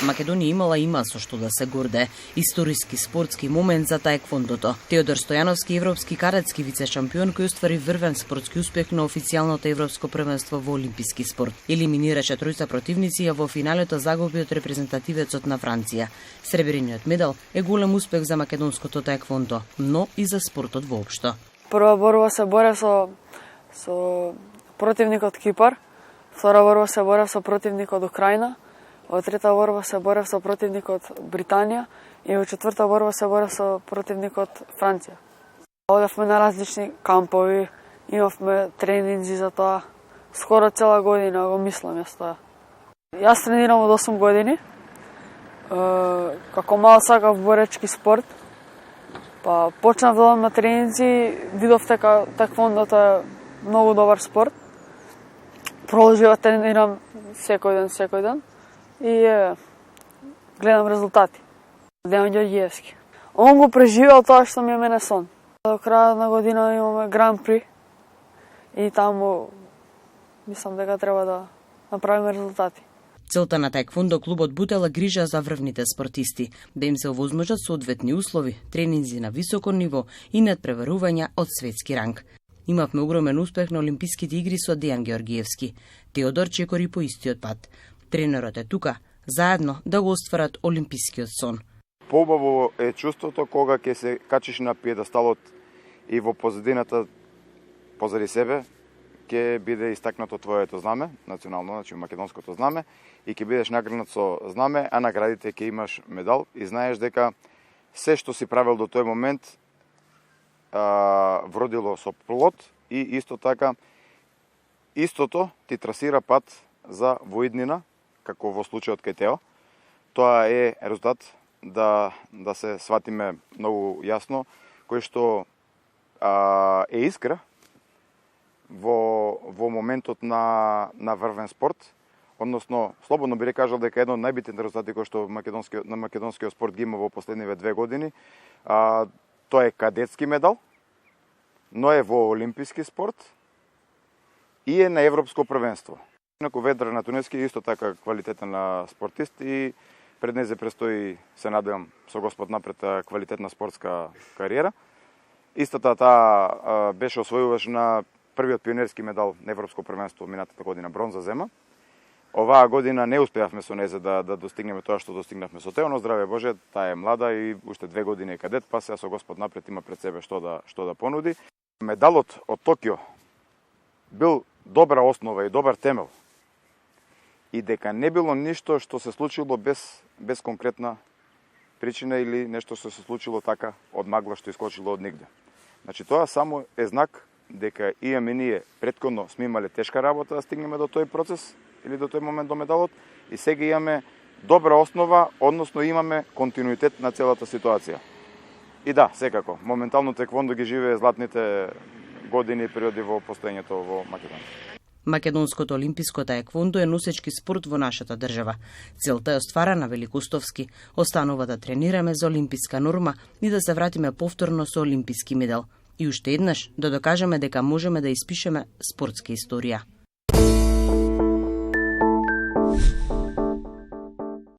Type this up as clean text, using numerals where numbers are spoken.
Македонија имала и има со што да се гордее. Историски спортски момент за таеквондото. Теодор Стојановски, европски кадетски вице-шампион кој оствари врвен спортски успех на официјалното европско првенство во олимписки спорт. Елиминираше тројца противници, а во финалето загуби од репрезентативецот на Франција. Сребрениот медал е голем успех за македонското таеквондо, но и за спортот воопшто. Прва борба се борев со противникот Кипар, втора борба се борев со противникот Украина, во трета борба се борев со противникот Британија и во четврта борба се борев со противникот Франција. Одевме на различни кампови, имавме тренинзи за тоа. Скоро цела година го мислам јас тоа. Јас тренирам од 8 години. Како мал сакав боречки спорт. Па почнав да одам на тренинзи, видов дека таеквондото е многу добар спорт. Продолжив да тренирам секој ден и гледам резултати. Дејан Ѓорѓиевски. Он го преживел тоа што ми е мене сон. До крајот на година имаме Гран При и таму мислам дека треба да направиме резултати. Целта на таеквондо клубот бутела грижа за врвните спортисти, да им се овозможат соодветни услови, тренинзи на високо ниво и надпреварувања од светски ранг. Имавме огромен успех на Олимписките игри со Дејан Ѓорѓиевски. Теодор чекори по истиот пат. Тренерот е тука, заедно да го остварат олимпискиот сон. Поубаво е чувството кога ќе се качиш на пиедесталот и во позадината позади себе ќе биде истакнато твоето знаме, национално, значи македонското знаме, и ќе бидеш награднат со знаме, а наградите ќе имаш медал и знаеш дека се што си правил до тој момент вродило со плод и исто така истото ти трасира пат за воиднина, како во случајот кај Тео. Тоа е резултат да се сватиме многу јасно, кој што е искра во моментот на врвен спорт, односно слободно би кажал дека едно од најбитните резултати кои што на македонскиот спорт ги има во последниве 2 години, тоа е кадетски медал, но е во олимписки спорт и е на европско првенство. Инаку Ведра Натуневски исто така квалитетен спортист и пред незе престои, се надевам, со Господ напред, квалитетна спортска кариера. Истата таа беше освојуваш на првиот пионерски медал на европско првенство минатата година, бронза зема. Оваа година не успеавме со незе да достигнеме тоа што достигнавме со Тео, но здраве Боже, таа е млада и уште 2 години е кадет, па сега со Господ напред има пред себе што да понуди. Медалот од Токио бил добра основа и добар темел. И дека не било ништо што се случило без конкретна причина или нешто што се случило така од магла што искочило од нигде. Значи тоа само е знак дека имаме ние претходно сме имале тешка работа да стигнеме до тој процес или до тој момент до медалот и сега имаме добра основа, односно имаме континуитет на целата ситуација. И да, секако, моментално таеквондо ги живее златните години и периоди во постоењето во Македонија. Македонското олимписко таеквондо е носечки спорт во нашата држава. Целта е остварена великоустовски. Останува да тренираме за олимписка норма и да се вратиме повторно со олимписки медал. И уште еднаш да докажеме дека можеме да испишеме спортска историја.